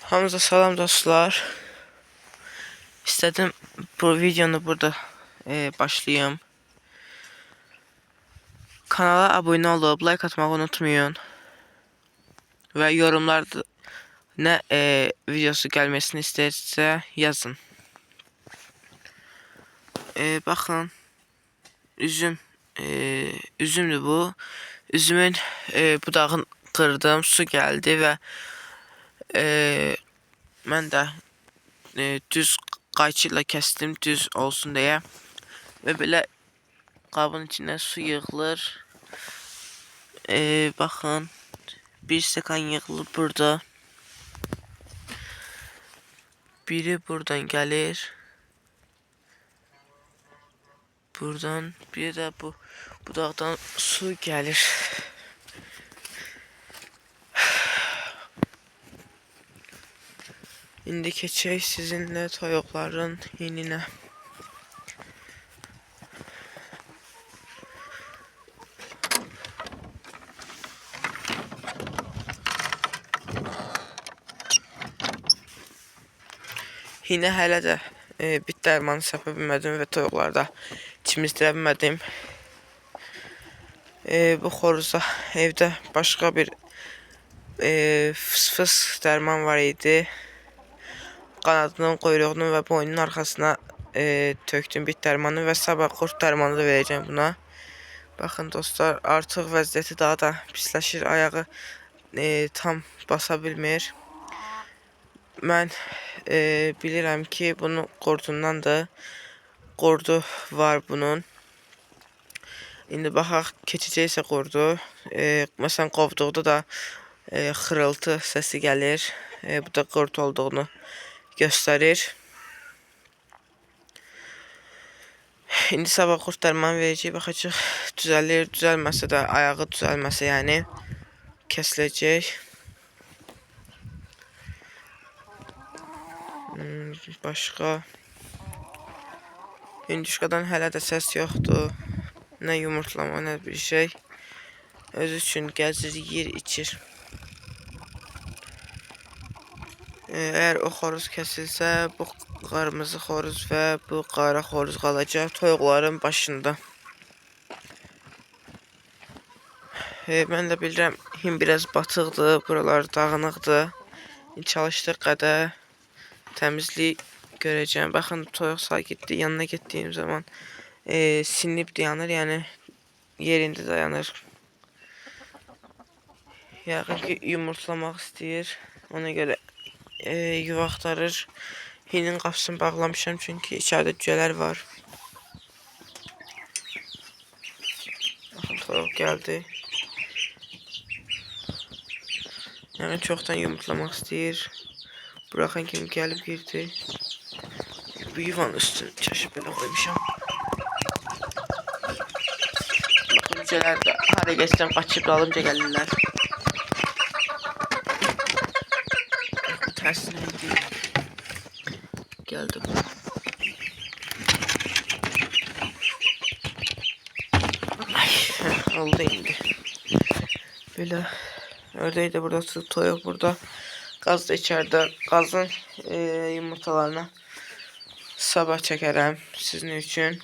Hamza salam dostlar. İstedim bu videonu burada başlayayım. Kanala abone olup like atmayı unutmayın. Ve yorumlarda ne videosu gelmesini isterse yazın. Bakın üzümdü bu. Üzümün budağını kırdım, su geldi ve ben de düz qayçıyla kestim, düz olsun diye. Ve böyle qabın içine su yığılır. Bakın bir stəkan yığılıb burada. Biri buradan gelir. Buradan bir de bu budaqdan su gelir. İndi keçək sizinlə toyuqların yeninə. Yine hələ də bit dərmanı səpə bilmədim və toyuqlarda çimizdirə bilmədim. Bu xoruza evdə başqa bir fıs-fıs dərman var idi. Qanadının, quyruğunun və boynunun arxasına tökdüm bit dərmanı və sabah qurd dərmanı da verəcəm buna. Baxın dostlar, artıq vəziyyəti daha da pisləşir, ayağı tam basa bilmir. Mən bilirəm ki, bunun qurdundandır. Qurdu var bunun. İndi baxaq, keçəcəksə qurdu. Məsələn, qovduqda da xırıltı səsi gəlir. Bu da qurd olduğunu göstərir. İndi sabah qurd dərmanı verəcək. Baxacaq, düzəlir, düzəlməsə də, ayağı düzəlməsə yəni kəsiləcək. Başqa Hündüşkadan hələ də səs yoxdur. Nə yumurtlama, nə bir şey. Öz üçün gəzir, yeyir, içir. Əgər o xoruz kəsilsə, bu qırmızı xoruz və bu qara xoruz qalacaq toyuqların başında. Mən də bilirəm, him biraz batıqdır, buralar dağınıqdır. Çalışdıq qədər təmizlik görəcəm. Baxın, toyuq sakitdir. Yanına getdiyim zaman sinib dayanır, yəni yerində dayanır. Yəqin ki, yumurtlamaq istəyir. Ona görə yuva axtarır. Hinin qapısını bağlamışam çünki içəridə cücələr var. Baxın, toyuq gəldi. Yəni çoxdan yumurtlamaq istəyir. Buraxan kimi gəlib girdi. Bu yuvanın üstünü çaşıb belə qoymuşam. Baxın, cücələr də hara geçsəm qaçıb dalımca gəlirlər. Tərsine indi. Gəldi bu. Ay, oldu indi. Belə. Ördək də burada, toyuq burada. Qaz da içəridə. Qazın yumurtalarını sabah çəkərəm sizin üçün.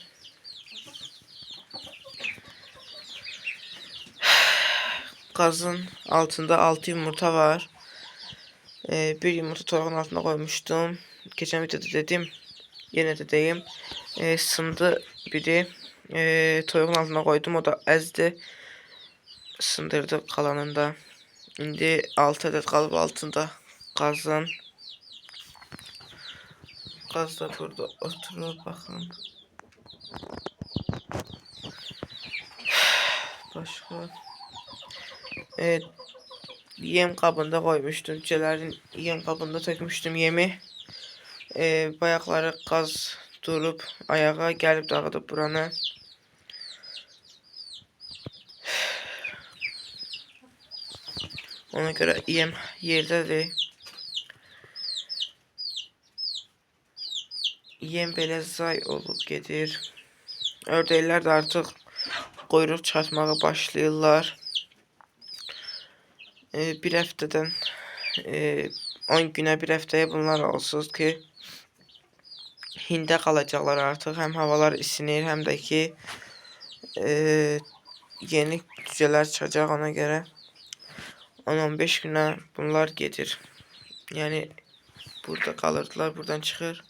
Qazın altında 6 yumurta var. Bir yumurta toyuğun altına koymuştum. Geçen videoda dedim. Yine de deyim. Sındı biri. Toyuğun altına koydum. O da ezdi. Sındırdı kalanında. İndi 6 adet qalıb altında qazın. Qaz da burada oturur, baxın. Başqa. Yem qabında koymuştum. Cücələrin yem qabında tökmüştüm yemi. Bayaqları qaz durub ayağa gəlib dağıdıb buranı. Ona görə yem yerdədir. Yem belə zay olub gedir. Ördəklər də artıq quyruq çıxartmağa başlayırlar. Bir həftədən 10 güne bir həftəyə bunlar olsuz ki, Hində qalacaqlar artıq. Həm havalar isinir, həm də ki yeni cücələr çıxacaq, ona görə 10-15 günə bunlar gedir. Yəni burada qalırdılar, buradan çıxır.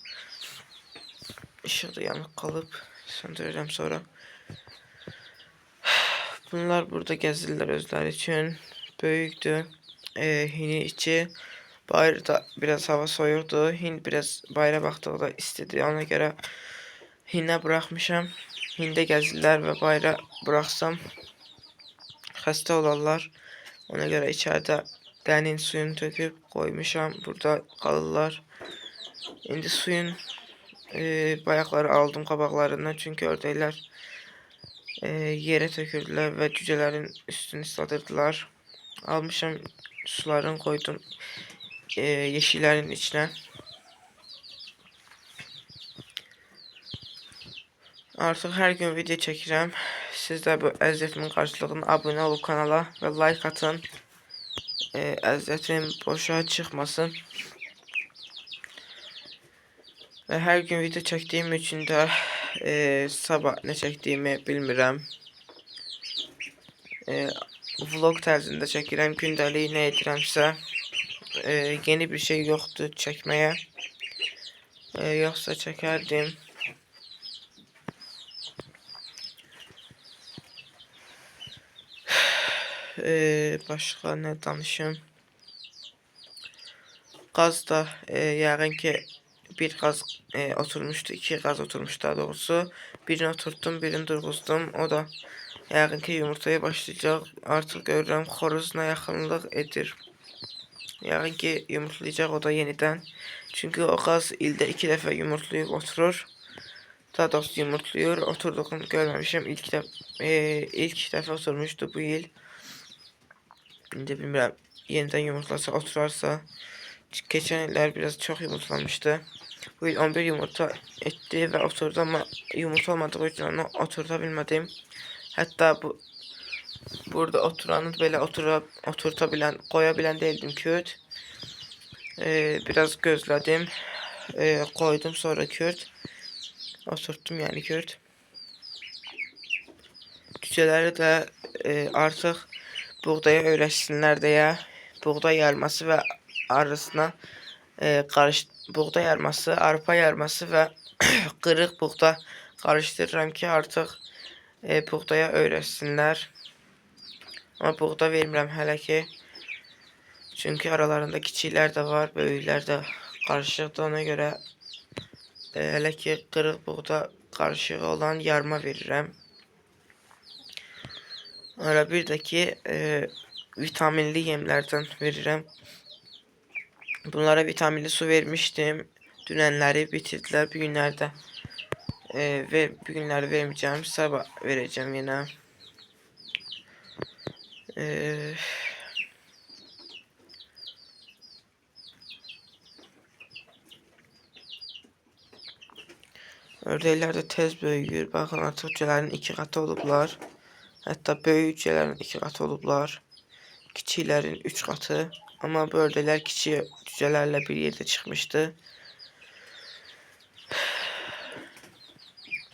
İşıq da yanıq qalıb, söndürürəm sonra. Bunlar burada gəzirlər özləri üçün. Böyükdür. Hini içi. Bayırda biraz hava soyuqdur. Hind biraz bayıra baxdıqda istidir. Ona görə hinə buraxmışam. Hində gəzirlər və bayıra buraxsam xəstə olarlar. Ona görə içəridə dənin suyunu töküb qoymuşam. Burada qalırlar. İndi suyun bayaqları aldım qabaqlarından, çünki ördəklər yerə tökürdülər və cücələrin üstünü ısladırdılar. Almışam sularını, koydum yeşiklərin içine. Artıq hər gün video çəkirəm. Siz də bu əziyyətimin qarşılığında abunə olub kanala və like atın. Əziyyətim boşa çıxmasın. Və hər gün video çəkdiyim üçün də sabah nə çəkdiyimi bilmirəm. Vlog tərzində çəkirəm, gündəlik nə edirəmsə. Yeni bir şey yoxdur çəkməyə. Yoxsa çəkərdim. Başqa nə danışım? Qaz da yəqin ki bir qaz oturmuşdu, 2 qaz oturmuşdu daha doğrusu. Birini oturtdum, birini durğuzdum. O da yəqin ki yumurtaya başlayacaq. Artıq görürəm xoruzuna yaxınlıq edir. Yəqin ki yumurtlayacaq o da yenidən. Çünki o qaz ildə 2 dəfə yumurtlayıb oturur. Daha doğrusu yumurtlayır. Oturduğunu görməmişəm. İlk dəfə oturmuşdu bu il. İndi bilmirəm, yenidən yumurtlasa, oturarsa. Keçən illər biraz çox yumurtlamışdı. Bu il 11 yumurta etdi və oturdu, amma yumurta olmadığı üçün onu oturda bilmədim. Hətta burada oturanı belə oturta bilən, qoya bilən deyildim kürt. Biraz gözlədim. Koydum sonra kürt. Oturttum yəni kürt. Cücələri də artıq buğdaya öyrəşsinlər deyə buğday yarması və arasına buğda yarması, arpa yarması və qırıq buğda qarışdırıram ki artıq buğdaya öyrəşsinlər. Amma buğda vermirəm hələ ki. Çünki aralarında kiçiklər də var, böyüklər də qarışıqdır. Ona görə hələ ki qırıq buğda qarışığı olan yarma verirəm. Ara bir də ki vitaminli yemlərdən verirəm. Bunlara vitaminli su vermişdim. Dünənləri bitirdilər, bugünlərdə bugünləri vermeyeceğim. Sabah vereceğim yine. Ördəklər də tez böyüyür. Baxın, artıq cücələrin 2 qatı olublar. Hətta böyük cücələrin 2 qatı olublar. Kiçiklərin 3 qatı. Amma bu ördəklər kiçik cücələrlə bir yerdə çıxmışdı.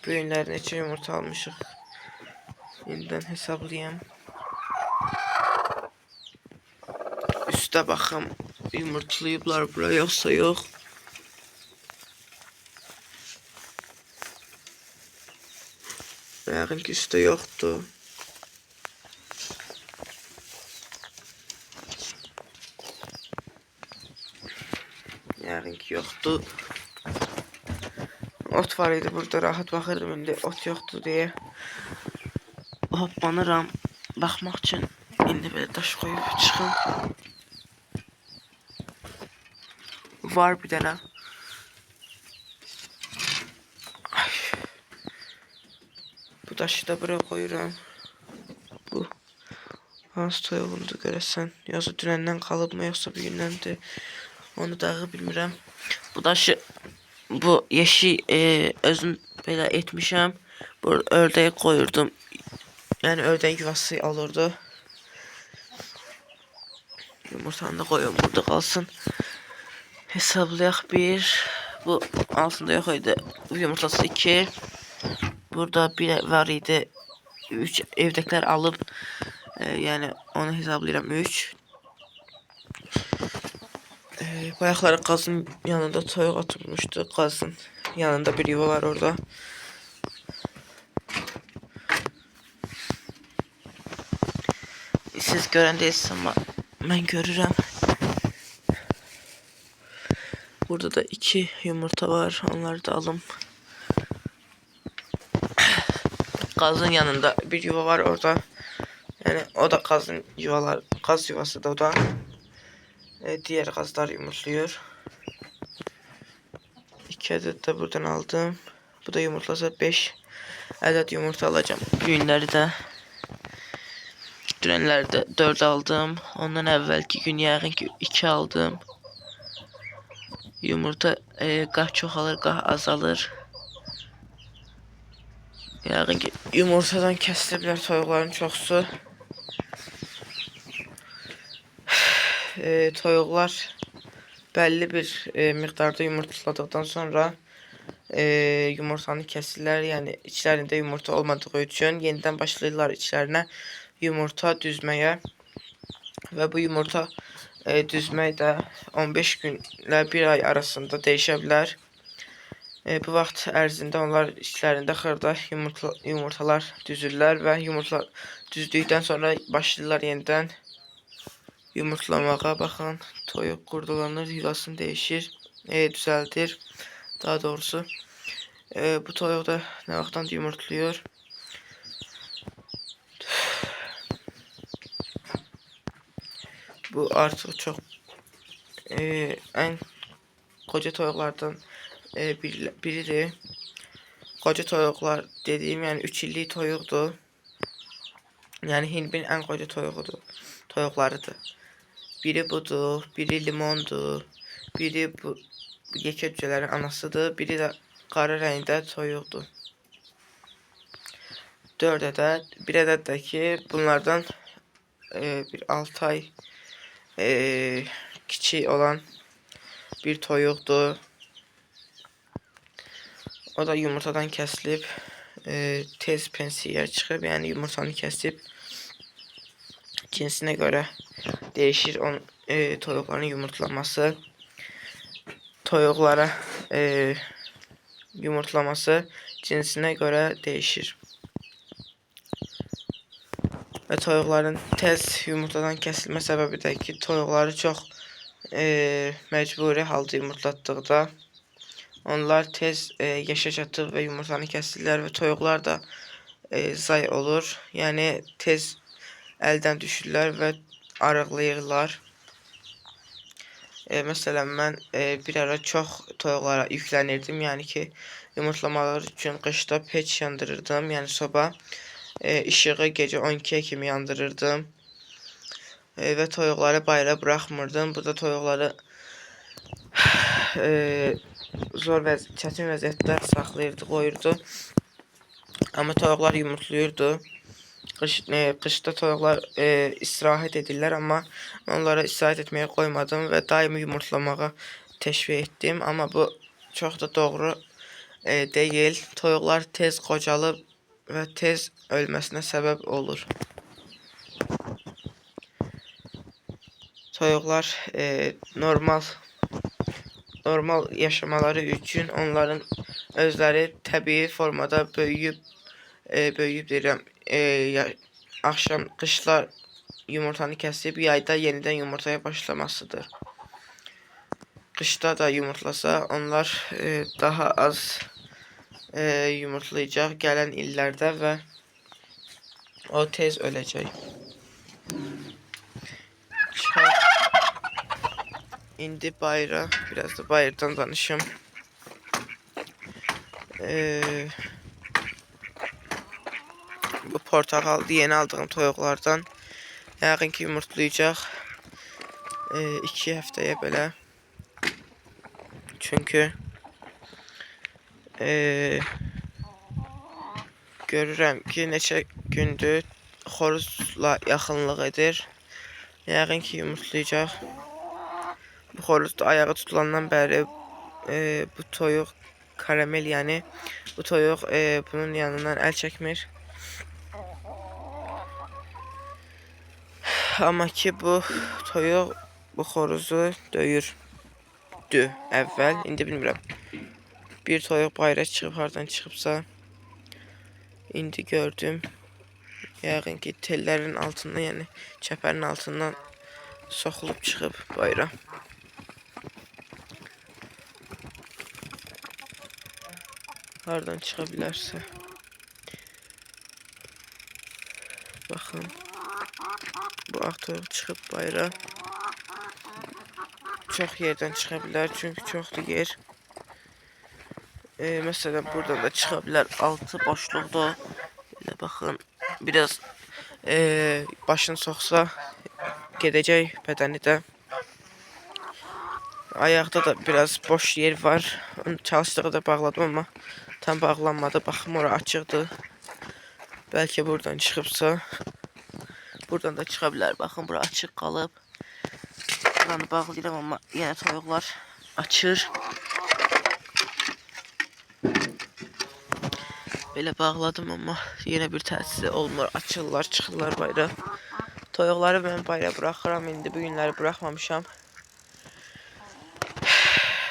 Bu günlər neçə yumurta almışıq? Yeniden hesablayayım. Üstə baxım, yumurtlayıblar bura yoxsa yox. Yəqin ki üstə yoxdur. Yəqin ki yoxdur. Ot var idi burada, rahat baxırdım, indi ot yoxdur deyə hoppanıram baxmaq üçün. İndi belə daş qoyub çıxım. Var bir dənə. Bu daşı da buraya koyuram. Bu hansı toyuğundur görəsən. Yoxsa dünəndən qalıbmı, yoxsa bir gündəndir. Onu dağı bilmirəm. Bu daşı, bu yeşik özüm belə etmişəm. Burada ördəyi koyurdum. Yəni ördək yuvası olurdu. Yumurtanı da koyuyorum, burada qalsın. Hesablayaq 1. Bu altında yox idi. Yumurtası 2. Burada bir var idi. 3 evdəkilər alıb. Yəni onu hesablayıram 3. Bayaqları qazın yanında toyuq oturmuşdu. Qazın yanında bir yuva var orada. Siz görən deyilsiniz amma mən görürəm. Burada da 2 yumurta var. Onları da alım. Qazın yanında bir yuva var orada. Yani o da qazın yuvalar, qaz yuvası da o da. Diğer qazlar yumurtluyor. 2 adet de buradan aldım. Bu da yumurtlasa 5 adet yumurta alacağım. Günləri də. Dünənləri də 4 aldım. Ondan əvvəlki gün yəqin ki 2 aldım. Yumurta qah çoxalır, qah azalır. Yəqin ki yumurtadan kəsiliblər toyuqların çoxsu. Toyuqlar belli bir miqdarda yumurtladıktan sonra yumurtanı kəsirlər. Yəni içlərində yumurta olmadığı üçün yenidən başlayırlar içlərinə yumurta düzməyə və bu yumurta düzmək də 15 günlə 1 ay arasında dəyişə bilər. Bu vaxt ərzində onlar içlərində xırda yumurtalar düzürlər və yumurta düzdükdən sonra başlayırlar yenidən yumurtlamağa. Baxın, toyuq qurdulanır, yuvasını dəyişir, düzəldir. Daha doğrusu bu toyuq da nə vaxtdan yumurtluyor. Bu artıq çox ən qoca toyuqlardan biridir. Qoca toyuqlar dediyim, yəni 3 illik toyuqdur. Yəni Hindin ən qoca toyuqlarıdır. Biri budur, biri limondur, biri bu yekə cücələrin anasıdır, biri də qara rəngdə toyuqdur. 4 ədəd, bir ədəd də ki bunlardan bir 6 ay kiçik olan bir toyuqdur. O da yumurtadan kəsilib tez pensiyaya çıxıb, yəni yumurtanı kəsib cinsinə görə dəyişir toyuqların yumurtlaması. Toyuqlara yumurtlaması cinsinə görə dəyişir. Və toyuqların tez yumurtadan kəsilmə səbəbi də ki, toyuqları çox məcburi halda yumurtlatdıqda onlar tez yaşa çatır və yumurtanı kəsirlər və toyuqlar da zay olur. Yəni tez əldən düşürlər və arıqlayırlar. Məsələn, mən bir ara çox toyuqlara yüklənirdim. Yəni ki, yumurtlamalar üçün qışda peç yandırırdım, yəni soba. İşığı gecə 12-yə kimi yandırırdım. Və toyuqları bayıra buraxmırdım. Bu da toyuqları çətin vəziyyətdə saxlayırdı, qoyurdu. Amma toyuqlar yumurtluyurdu. Qışda toyuqlar istirahət edirlər, amma onlara istirahət etməyə qoymadım və daimi yumurtlamağa təşviq etdim. Amma bu çox da doğru deyil. Toyuqlar tez qocalıb və tez ölməsinə səbəb olur. Toyuqlar normal yaşamaları üçün onların özləri təbii formada böyüyüb deyirəm, axşam qışlar yumurtanı kəsib yayda yenidən yumurtaya başlamasıdır. Qışda da yumurtlasa onlar daha az yumurtlayacaq gələn illərdə və o tez öləcək. İndi bayıra, biraz da bayırdan danışım. Bu portakal yeni aldığım toyuqlardan. Yəqin ki yumurtlayacaq 2 həftəyə belə. Çünki görürəm ki neçə gündür xoruzla yaxınlıq edir. Yəqin ki yumurtlayacaq. Bu xoruz da ayağı tutulandan bəri bu toyuq karamel, yani bu toyuq bunun yanından əl çəkmir. Amma ki bu toyuq bu xoruzu döyürdü əvvəl. İndi bilmirəm. Bir toyuq bayıra çıxıb, hardan çıxıbsa. İndi gördüm. Yəqin ki tellərin altından, yəni çəpərin altından soxulub çıxıb bayıra. Hardan çıxa bilərsə. Baxın. Bu ağ toyuq çıxıb bayıra. Çox yerdən çıxa bilər, çünki çoxdur yer. Məsələn, buradan da çıxa bilər. Altı boşluqda. Belə baxın. Biraz başını soxsa gedəcək bədəni də. Ayaqda da biraz boş yer var. Onu çalışdığı da bağladım, amma tam bağlanmadı. Baxım, ora açıqdır. Bəlkə buradan çıxıbsa. Buradan da çıxa bilər. Baxın, bura açıq qalıb. Buranı bağlayıram, amma yenə toyuqlar açır. Belə bağladım, amma yenə bir təsiri olmur. Açırlar, çıxırlar bayra. Toyuqları mən bayra buraxıram. İndi bu günləri buraxmamışam.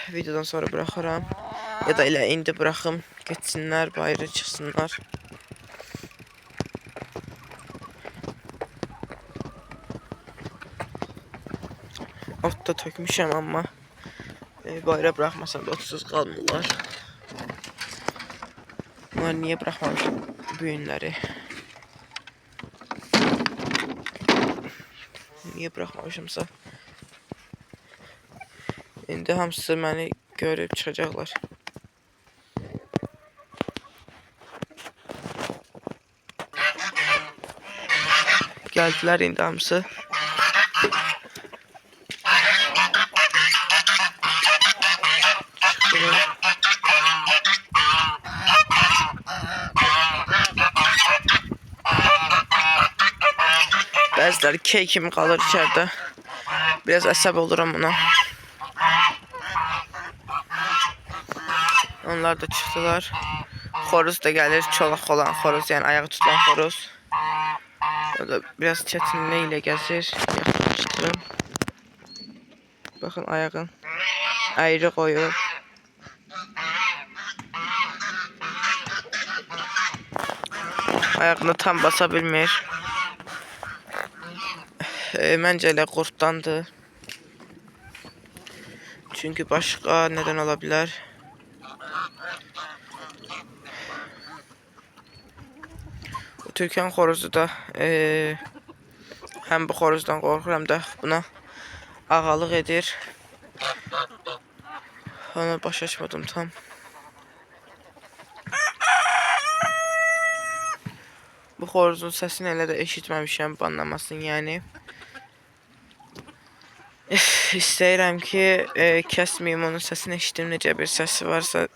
Videodan sonra buraxıram. Ya da elə indi buraxım. Getsinlər, bayra çıxsınlar. Ot da tökmüşəm, amma bayra buraxmasam da otsuz qalmırlar. Bunlar niyə buraxmamışam bu günləri? Niyə buraxmamışamsa? İndi hamısı məni görüb çıxacaqlar. Gəldilər indi hamısı. Çıxdılar. Bəziləri key kimi qalır içəridə. Biraz əsəb oluram buna. Onlar da çıxdılar. Xoruz da gəlir. Çolaq olan xoruz, yəni ayağı tutulan xoruz. O da biraz çətinlik ilə gəzir. Yaxınlaşdırım. Baxın, ayağın ayrı qoyub. Ayağını tam basa bilmir. Məncə elə qurtdandır. Çünki başqa nədən ola bilər? Bu Türkan xoruzu da həm bu xoruzdan qorxur, həm də buna ağalıq edir. Onu başa açmadım tam. Bu xoruzun səsini elə də eşitməmişəm, banlamasın yəni. İstəyirəm ki, kəsməyim onun səsini, eşitdim necə bir səsi varsa.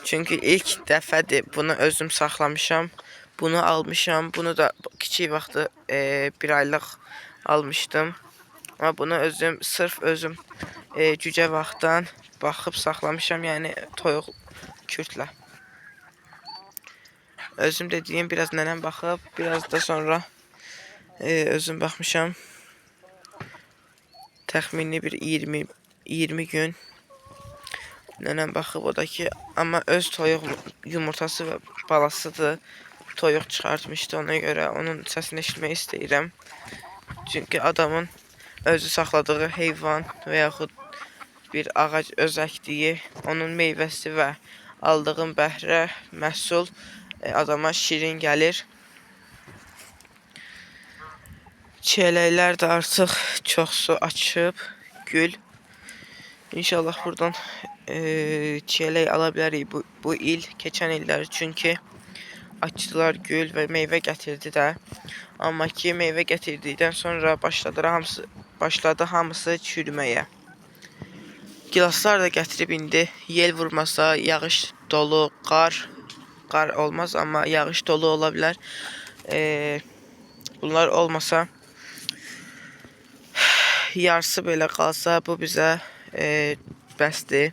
Çünki ilk dəfədir bunu özüm saxlamışam. Bunu almışam. Bunu da kiçik vaxtı bir aylıq almışdım. Amma bunu özüm, sırf özüm cücə vaxtdan baxıb saxlamışam. Yəni toyuq kürtlə. Özüm dediyim, biraz nənəm baxıb, biraz da sonra özüm baxmışam. Təxmini bir 20 gün nənəm baxıb, o da ki, amma öz toyuq yumurtası və balasıdır. Toyuq çıxartmışdı, ona görə onun səsini eşitmək istəyirəm. Çünki adamın özü saxladığı heyvan və yaxud bir ağac öz əkdiyi, onun meyvəsi və aldığım bəhrə, məhsul adama şirin gəlir. Çiyələklər də artıq çoxsu açıb, gül. İnşallah buradan çiyələk ala bilərik bu il, keçən illər, çünki açdılar gül və meyvə gətirdi də. Amma ki, meyvə gətirdikdən sonra başladı hamısı çürüməyə. Gilaslar da gətirib indi, yel vurmasa, yağış dolu, qar olmaz, amma yağış dolu ola bilər. Bunlar olmasa, yarısı belə qalsa, bu bizə bəsdir.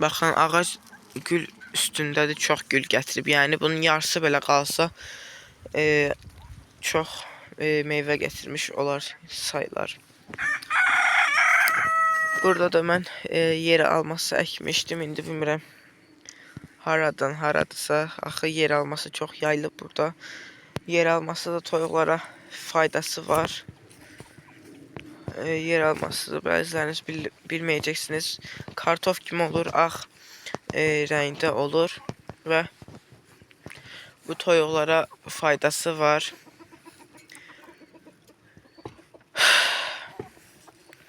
Baxın, ağac gül üstündədir, çox gül gətirib. Yəni bunun yarısı belə qalsa çox meyvə gətirmiş olar sayılar. Burada da mən yer alması əkmişdim. İndi bilmirəm haradan haradırsa. Axı yer alması çox yayılıb burada. Yer alması da toyuqlara faydası var. Yer alması da bəziləriniz bilməyəcəksiniz. Kartof kimi olur, ağ rəngdə olur və bu toyuqlara faydası var.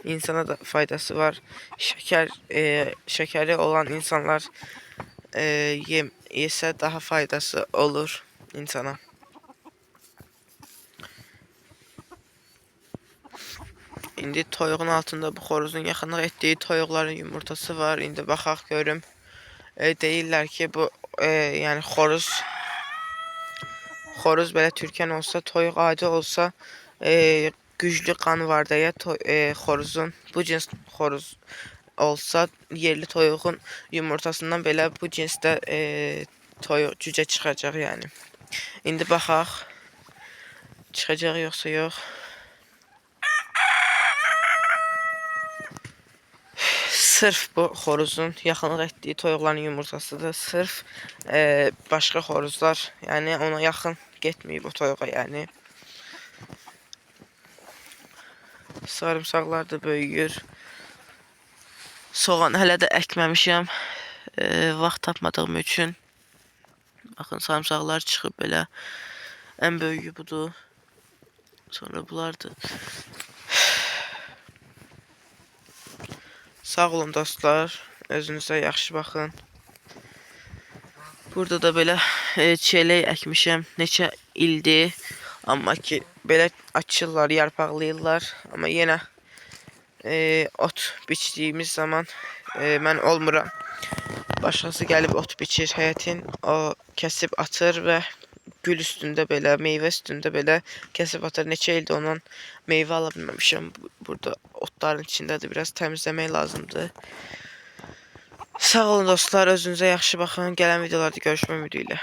İnsana da faydası var. Şəkəri olan insanlar yesə daha faydası olur insana. İndi toyuğun altında bu xoruzun yaxınlıq etdiyi toyuqların yumurtası var. İndi baxaq görüm. Deyirlər ki, bu yəni xoruz belə türkən olsa, toyuq adi olsa güclü qanı var deyə xoruzun, bu cins xoruz olsa yerli toyuğun yumurtasından belə bu cinsdə toyuq cücə çıxacaq yəni. İndi baxaq çıxacaq yoxsa yox. Sırf bu xoruzun yaxınlıq etdiyi toyuqların yumurtasıdır. Sırf başqa xoruzlar, yəni ona yaxın getməyib o toyuğa yəni. Sarımsaqlar da böyüyür. Soğan hələ də əkməmişəm. Vaxt tapmadığım üçün. Baxın, sarımsaqlar çıxıb belə. Ən böyüyü budur. Sonra bunlardır. Sağ olun dostlar. Özünüzə yaxşı baxın. Burada da belə çiyələk əkmişəm. Neçə ildir. Amma ki belə açırlar, yarpaqlayırlar. Amma yenə ot biçdiyimiz zaman mən olmuram. Başqası gəlib ot biçir həyətin. O kəsib atır və gül üstündə belə, meyvə üstündə belə kəsib atır. Neçə ildir ondan meyvə ala bilməmişəm. Burada otların içindədir. Biraz təmizləmək lazımdır. Sağ olun dostlar. Özünüzə yaxşı baxın. Gələn videolarda görüşmək ümidi ilə.